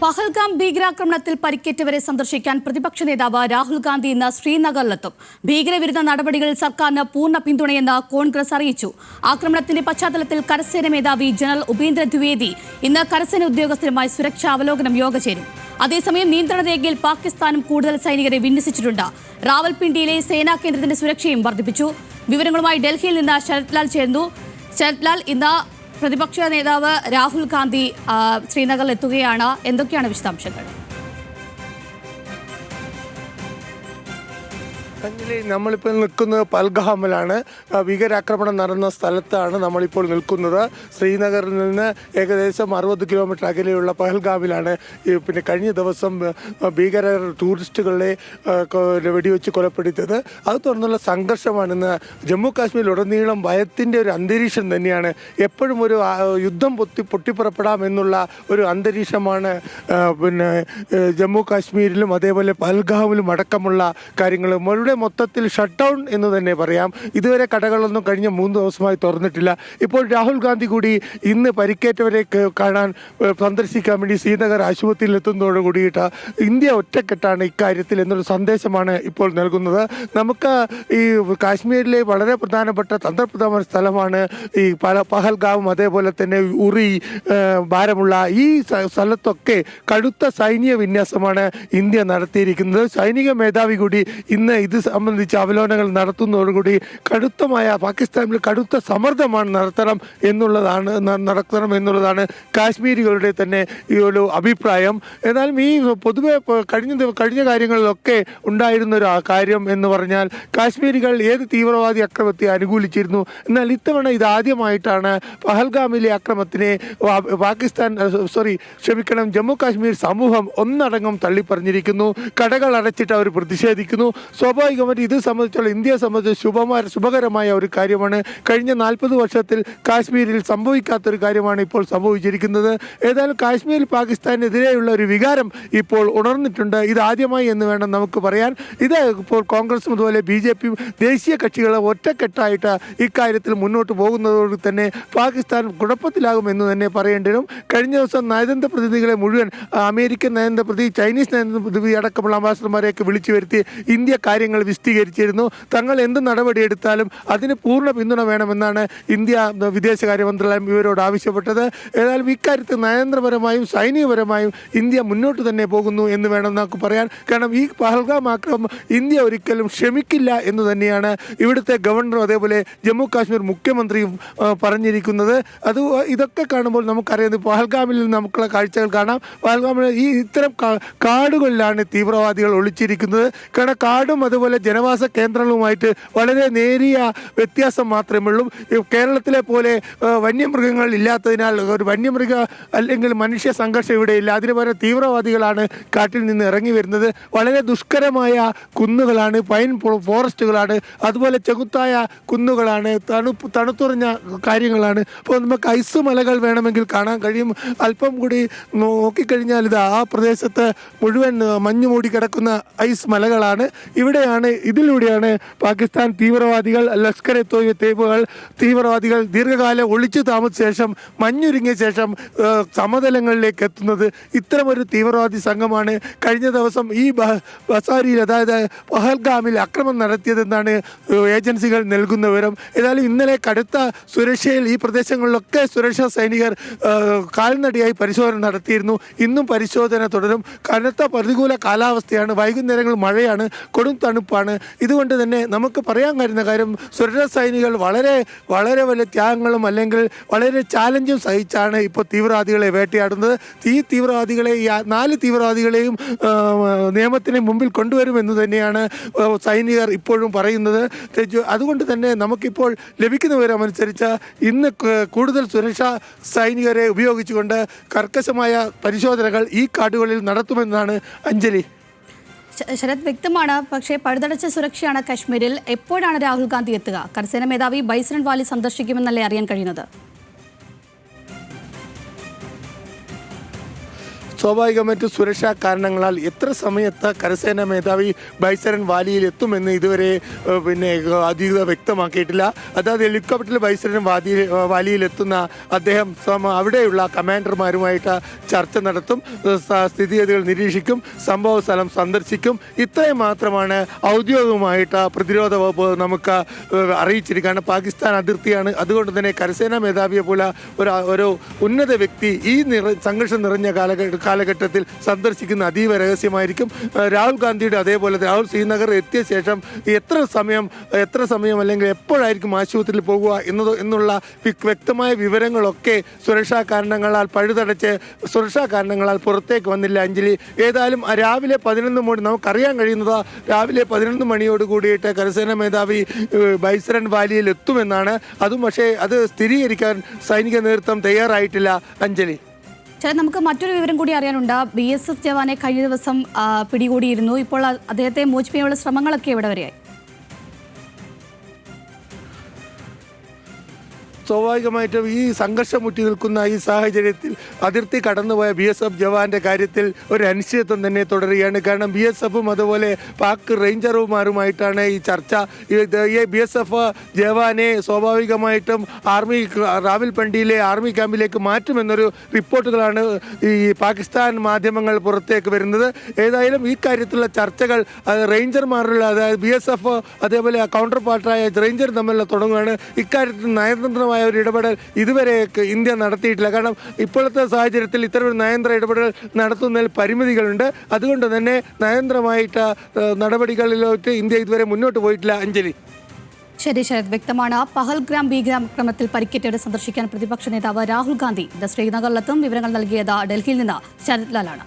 പഹൽഗാം ഭീകരാക്രമണത്തിൽ പരിക്കേറ്റവരെ സന്ദർശിക്കാൻ പ്രതിപക്ഷ നേതാവ് രാഹുൽ ഗാന്ധി ഇന്ന് ശ്രീനഗറിലെത്തും. ഭീകരവിരുദ്ധ നടപടികളിൽ സർക്കാരിന് പൂർണ്ണ പിന്തുണയെന്ന് കോൺഗ്രസ് അറിയിച്ചു. ആക്രമണത്തിന്റെ പശ്ചാത്തലത്തിൽ കരസേന മേധാവി ജനറൽ ഉപേന്ദ്ര ദ്വിവേദി ഇന്ന് കരസേന ഉദ്യോഗസ്ഥരുമായി സുരക്ഷാ അവലോകനം യോഗ ചേരും. അതേസമയം നിയന്ത്രണ രേഖയിൽ പാകിസ്ഥാനും കൂടുതൽ സൈനികരെ വിന്യസിച്ചിട്ടുണ്ട്. റാവൽപിണ്ടിയിലെ സേനാ കേന്ദ്രത്തിന്റെ സുരക്ഷയും വർദ്ധിപ്പിച്ചു. വിവരങ്ങളുമായി ഡൽഹിയിൽ നിന്ന് ശരത് ലാൽ ചേർന്നു. ശരത് ലാൽ, ഇന്ന് പ്രതിപക്ഷ നേതാവ് രാഹുൽ ഗാന്ധി ശ്രീനഗറിൽ എത്തുകയാണ്. എന്തൊക്കെയാണ് വിശദാംശങ്ങൾ? നമ്മളിപ്പോൾ നിൽക്കുന്നത് പഹൽഗാമിലാണ്. ഭീകരാക്രമണം നടന്ന സ്ഥലത്താണ് നമ്മളിപ്പോൾ നിൽക്കുന്നത്. ശ്രീനഗറിൽ നിന്ന് ഏകദേശം 60 കിലോമീറ്റർ അകലെയുള്ള പഹൽഗാമിലാണ്. പിന്നെ കഴിഞ്ഞ ദിവസം ഭീകര ടൂറിസ്റ്റുകളെ വെടിവെച്ച് കൊലപ്പെടുത്തിയത്. അത് തുടർന്നുള്ള സംഘർഷമാണ് ഇന്ന് ജമ്മു കാശ്മീരിലുടനീളം ഭയത്തിൻ്റെ ഒരു അന്തരീക്ഷം തന്നെയാണ്. എപ്പോഴും ഒരു യുദ്ധം പൊട്ടിപ്പുറപ്പെടാമെന്നുള്ള ഒരു അന്തരീക്ഷമാണ് പിന്നെ ജമ്മു കാശ്മീരിലും അതേപോലെ പഹൽഗാമിലും അടക്കമുള്ള കാര്യങ്ങൾ. മൊത്തത്തിൽ ഷട്ട് ഡൗൺ എന്ന് തന്നെ പറയാം. ഇതുവരെ കടകളൊന്നും കഴിഞ്ഞ 3 ദിവസമായി തുറന്നിട്ടില്ല. ഇപ്പോൾ രാഹുൽ ഗാന്ധി കൂടി ഇന്ന് പരിക്കേറ്റവരെ കാണാൻ സന്ദർശിക്കാൻ വേണ്ടി ശ്രീനഗർ ആശുപത്രിയിൽ എത്തുന്നതോട് കൂടിയിട്ട് ഇന്ത്യ ഒറ്റക്കെട്ടാണ് ഇക്കാര്യത്തിൽ എന്നൊരു സന്ദേശമാണ് ഇപ്പോൾ നൽകുന്നത്. നമുക്ക് ഈ കാശ്മീരിലെ വളരെ പ്രധാനപ്പെട്ട തന്ത്രപ്രധാന സ്ഥലമാണ് ഈ പഹൽഗാവും അതേപോലെ തന്നെ ഉറി, ബാരമുള്ള ഈ സ്ഥലത്തൊക്കെ കടുത്ത സൈനിക വിന്യാസമാണ് ഇന്ത്യ നടത്തിയിരിക്കുന്നത്. സൈനിക മേധാവി കൂടി ഇന്ന് ഇത് സംബന്ധിച്ച് അവലോകനങ്ങൾ നടത്തുന്നതോടുകൂടി പാകിസ്ഥാനിൽ കടുത്ത സമ്മർദ്ദമാണ് നടത്തണം എന്നുള്ളതാണ് കാശ്മീരികളുടെ തന്നെ ഈ ഒരു അഭിപ്രായം. എന്നാലും ഈ പൊതുവെ കഴിഞ്ഞ കാര്യങ്ങളിലൊക്കെ ഉണ്ടായിരുന്ന ഒരു കാര്യം എന്ന് പറഞ്ഞാൽ കാശ്മീരികൾ ഏത് തീവ്രവാദി അക്രമത്തെ അനുകൂലിച്ചിരുന്നു. എന്നാൽ ഇത്തവണ ഇതാദ്യമായിട്ടാണ് പഹൽഗാമിലെ അക്രമത്തിനെ ജമ്മു കാശ്മീർ സമൂഹം ഒന്നടങ്കം തള്ളിപ്പറഞ്ഞിരിക്കുന്നു. കടകൾ അടച്ചിട്ട് അവർ പ്രതിഷേധിക്കുന്നു. സ്വാഭാവികമായിട്ട് ഇത് സംബന്ധിച്ചുള്ള ഇന്ത്യയെ സംബന്ധിച്ച് ശുഭകരമായ ഒരു കാര്യമാണ്. കഴിഞ്ഞ 40 വർഷത്തിൽ കാശ്മീരിൽ സംഭവിക്കാത്തൊരു കാര്യമാണ് ഇപ്പോൾ സംഭവിച്ചിരിക്കുന്നത്. ഏതായാലും കാശ്മീരിൽ പാകിസ്ഥാനെതിരെയുള്ള ഒരു വികാരം ഇപ്പോൾ ഉണർന്നിട്ടുണ്ട്. ഇതാദ്യമായി എന്ന് വേണം നമുക്ക് പറയാൻ. ഇത് ഇപ്പോൾ കോൺഗ്രസും അതുപോലെ BJP ദേശീയ കക്ഷികൾ ഒറ്റക്കെട്ടായിട്ട് ഇക്കാര്യത്തിൽ മുന്നോട്ട് പോകുന്നതോട് തന്നെ പാകിസ്ഥാൻ കുഴപ്പത്തിലാകുമെന്ന് തന്നെ പറയേണ്ടി വരും. കഴിഞ്ഞ ദിവസം നയതന്ത്ര പ്രതിനിധികളെ മുഴുവൻ അമേരിക്കൻ നയതന്ത്ര പ്രതിനിധി, ചൈനീസ് നയതന്ത്ര പ്രതിനിധി അടക്കമുള്ള അംബാസഡർമാരെയൊക്കെ വിളിച്ചു വരുത്തി ഇന്ത്യ കാര്യങ്ങൾ വിശദീകരിച്ചിരുന്നു. തങ്ങൾ എന്ത് നടപടിയെടുത്താലും അതിന് പൂർണ്ണ പിന്തുണ വേണമെന്നാണ് ഇന്ത്യ വിദേശകാര്യ മന്ത്രാലയം ഇവരോട് ആവശ്യപ്പെട്ടത്. ഏതായാലും ഇക്കാര്യത്തിൽ നയതന്ത്രപരമായും സൈനികപരമായും ഇന്ത്യ മുന്നോട്ട് തന്നെ പോകുന്നു എന്ന് വേണം നമുക്ക് പറയാൻ. കാരണം ഈ പഹൽഗാം ആക്രമണം ഇന്ത്യ ഒരിക്കലും ക്ഷമിക്കില്ല എന്ന് തന്നെയാണ് ഇവിടുത്തെ ഗവർണറും അതേപോലെ ജമ്മു കാശ്മീർ മുഖ്യമന്ത്രിയും പറഞ്ഞിരിക്കുന്നത്. ഇതൊക്കെ കാണുമ്പോൾ നമുക്കറിയാം പഹൽഗാമിൽ നിന്ന് നമുക്കുള്ള കാഴ്ചകൾ കാണാം. പഹൽഗാമിൽ ഇത്തരം കാടുകളിലാണ് തീവ്രവാദികൾ ഒളിച്ചിരിക്കുന്നത്. കാരണം കാടും അതുപോലെ ജനവാസ കേന്ദ്രങ്ങളുമായിട്ട് വളരെ നേരിയ വ്യത്യാസം മാത്രമേ ഉള്ളൂ. കേരളത്തിലെ പോലെ വന്യമൃഗങ്ങൾ ഇല്ലാത്തതിനാൽ ഒരു വന്യമൃഗ അല്ലെങ്കിൽ മനുഷ്യ സംഘർഷം ഇവിടെയില്ല. അതിന് പകരം തീവ്രവാദികളാണ് കാട്ടിൽ നിന്ന് ഇറങ്ങി വരുന്നത്. വളരെ ദുഷ്കരമായ കുന്നുകളാണ്, പൈൻ ഫോറസ്റ്റുകളാണ്, അതുപോലെ ചെകുത്തായ കുന്നുകളാണ്, തണുത്തുറഞ്ഞ കാര്യങ്ങളാണ്. അപ്പോൾ നമുക്ക് ഐസ് മലകൾ വേണമെങ്കിൽ കാണാൻ കഴിയും. അല്പം കൂടി നോക്കിക്കഴിഞ്ഞാൽ ആ പ്രദേശത്ത് മുഴുവൻ മഞ്ഞു മൂടി കിടക്കുന്ന ഐസ് മലകളാണ്. ഇതിലൂടെയാണ് പാകിസ്ഥാൻ തീവ്രവാദികൾ, ലഷ്കർ-ഇ-തോയ്ബ തീവ്രവാദികൾ ദീർഘകാലം ഒളിച്ചു താമസിച്ച ശേഷം മഞ്ഞുരുങ്ങിയ ശേഷം സമതലങ്ങളിലേക്ക് എത്തുന്നത്. ഇത്തരമൊരു തീവ്രവാദി സംഘമാണ് കഴിഞ്ഞ ദിവസം ഈ ബസാരിയിൽ, അതായത് പഹൽഗാമിൽ ആക്രമണം നടത്തിയതെന്നാണ് ഏജൻസികൾ നൽകുന്ന വിവരം. ഏതായാലും ഇന്നലെ കടുത്ത സുരക്ഷയിൽ ഈ പ്രദേശങ്ങളിലൊക്കെ സുരക്ഷാ സൈനികർ കാൽനടയായി പരിശോധന നടത്തിയിരുന്നു. ഇന്നും പരിശോധന തുടരും. കനത്ത പ്രതികൂല കാലാവസ്ഥയാണ്, വൈകുന്നേരങ്ങളിൽ മഴയാണ്, കൊടും തണുപ്പാണ്. ഇതുകൊണ്ട് തന്നെ നമുക്ക് പറയാൻ കഴിയുന്ന കാര്യം സുരക്ഷാ സൈനികൾ വളരെ വളരെ വലിയ ത്യാഗങ്ങളും അല്ലെങ്കിൽ വളരെ ചാലഞ്ചും സഹിച്ചാണ് ഇപ്പോൾ തീവ്രവാദികളെ വേട്ടയാടുന്നത്. ഈ 4 തീവ്രവാദികളെയും നിയമത്തിന് മുമ്പിൽ കൊണ്ടുവരുമെന്ന് തന്നെയാണ് സൈനികർ ഇപ്പോഴും പറയുന്നത്. അതുകൊണ്ട് തന്നെ നമുക്കിപ്പോൾ ലഭിക്കുന്ന വിവരമനുസരിച്ച് ഇന്ന് കൂടുതൽ സുരക്ഷാ സൈനികരെ ഉപയോഗിച്ചുകൊണ്ട് കർക്കശമായ പരിശോധനകൾ ഈ കാടുകളിൽ നടത്തുമെന്നാണ് അഞ്ജലി. ശരത്, വ്യക്തമാണ്. പക്ഷേ പഴുതടച്ച സുരക്ഷയാണ് കശ്മീരിൽ. എപ്പോഴാണ് രാഹുൽ ഗാന്ധി എത്തുക? കരസേന മേധാവി ബൈസൺ വാലി സന്ദർശിക്കുമെന്നല്ലേ അറിയാൻ കഴിയുന്നത്? സ്വാഭാവികമായിട്ടും സുരക്ഷാ കാരണങ്ങളാൽ എത്ര സമയത്ത് കരസേനാ മേധാവി ബൈസരൻ വാലിയിൽ എത്തുമെന്ന് ഇതുവരെ അധികൃതർ വ്യക്തമാക്കിയിട്ടില്ല. അതായത് ഹെലികോപ്റ്ററിൽ ബൈസരൻ വാലിയിൽ എത്തുന്ന അദ്ദേഹം അവിടെയുള്ള കമാൻഡർമാരുമായിട്ട് ചർച്ച നടത്തും, സ്ഥിതിഗതികൾ നിരീക്ഷിക്കും, സംഭവ സ്ഥലം സന്ദർശിക്കും. ഇത്രയും മാത്രമാണ് ഔദ്യോഗികമായിട്ട് പ്രതിരോധ വകുപ്പ് നമുക്ക് അറിയിച്ചിരിക്കുകയാണ്. പാകിസ്ഥാൻ അതിർത്തിയാണ്. അതുകൊണ്ട് തന്നെ കരസേനാ മേധാവിയെ പോലെ ഒരു ഉന്നത വ്യക്തി ഈ സംഘർഷം നിറഞ്ഞ കാലഘട്ടത്തിൽ സന്ദർശിക്കുന്ന അതീവ രഹസ്യമായിരിക്കും. രാഹുൽ ഗാന്ധിയുടെ അതേപോലെ രാഹുൽ ശ്രീനഗർ എത്തിയ ശേഷം എത്ര സമയം അല്ലെങ്കിൽ എപ്പോഴായിരിക്കും ആശുപത്രിയിൽ പോകുക എന്നുള്ള വ്യക്തമായ വിവരങ്ങളൊക്കെ സുരക്ഷാ കാരണങ്ങളാൽ പുറത്തേക്ക് വന്നില്ല അഞ്ജലി. ഏതായാലും രാവിലെ 11 മണി നമുക്കറിയാൻ കഴിയുന്നത് രാവിലെ 11 മണിയോട് കൂടിയിട്ട് കരസേനാ മേധാവി ബൈസരൻ വാലിയിൽ എത്തുമെന്നാണ്. പക്ഷേ അത് സ്ഥിരീകരിക്കാൻ സൈനിക നേതൃത്വം തയ്യാറായിട്ടില്ല അഞ്ജലി. നമുക്ക് മറ്റൊരു വിവരം കൂടി അറിയാനുണ്ട്. BSF ജവാനെ കഴിഞ്ഞ ദിവസം പിടികൂടിയിരുന്നു. ഇപ്പോൾ അദ്ദേഹത്തെ മോചിപ്പിക്കാനുള്ള ശ്രമങ്ങളൊക്കെ എവിടെ വരെയായി? സ്വാഭാവികമായിട്ടും ഈ സംഘർഷം മുറ്റി നിൽക്കുന്ന ഈ സാഹചര്യത്തിൽ അതിർത്തി കടന്നുപോയ BSF ജവാന്റെ കാര്യത്തിൽ ഒരു അനിശ്ചിതത്വം തന്നെ തുടരുകയാണ്. കാരണം BSFും അതുപോലെ പാക് റേഞ്ചർമാരുമായിട്ടാണ് ഈ ചർച്ച. ഈ BSF ജവാനെ സ്വാഭാവികമായിട്ടും റാവൽപിണ്ടിയിലെ ആർമി ക്യാമ്പിലേക്ക് മാറ്റുമെന്നൊരു റിപ്പോർട്ടുകളാണ് ഈ പാകിസ്ഥാൻ മാധ്യമങ്ങൾ പുറത്തേക്ക് വരുന്നത്. ഏതായാലും ഈ കാര്യത്തിലുള്ള ചർച്ചകൾ റേഞ്ചർമാരുടെ, അതായത് BSF അതേപോലെ കൗണ്ടർ പാർട്ടായ റേഞ്ചർ തമ്മിലുള്ള തുടങ്ങുകയാണ്. ഇക്കാര്യത്തിൽ നയതന്ത്രമായ ഒരു ഇടപെടൽ ഇതുവരെ ഇന്ത്യ നടത്തിയിട്ടില്ല. കാരണം ഇപ്പോഴത്തെ സാഹചര്യത്തിൽ ഇത്തരം നയതന്ത്ര ഇടപെടൽ നടത്തുന്നതിൽ പരിമിതികളുണ്ട്. അതുകൊണ്ട് തന്നെ നയതന്ത്രമായിട്ട് നടപടികളിലോട്ട് ഇന്ത്യ ഇതുവരെ മുന്നോട്ട് പോയിട്ടില്ല അഞ്ജലി. ശരി ശരത്, വ്യക്തമാണ്. പഹൽഗ്രാം ഭീകരാക്രമണത്തിൽ പരിക്കേറ്റവരെ സന്ദർശിക്കാൻ പ്രതിപക്ഷ നേതാവ് രാഹുൽ ഗാന്ധി ശ്രീനഗറിലെത്തും. വിവരങ്ങൾ നൽകിയത് ഡൽഹിയിൽ നിന്ന് ശരത് ലാലാണ്.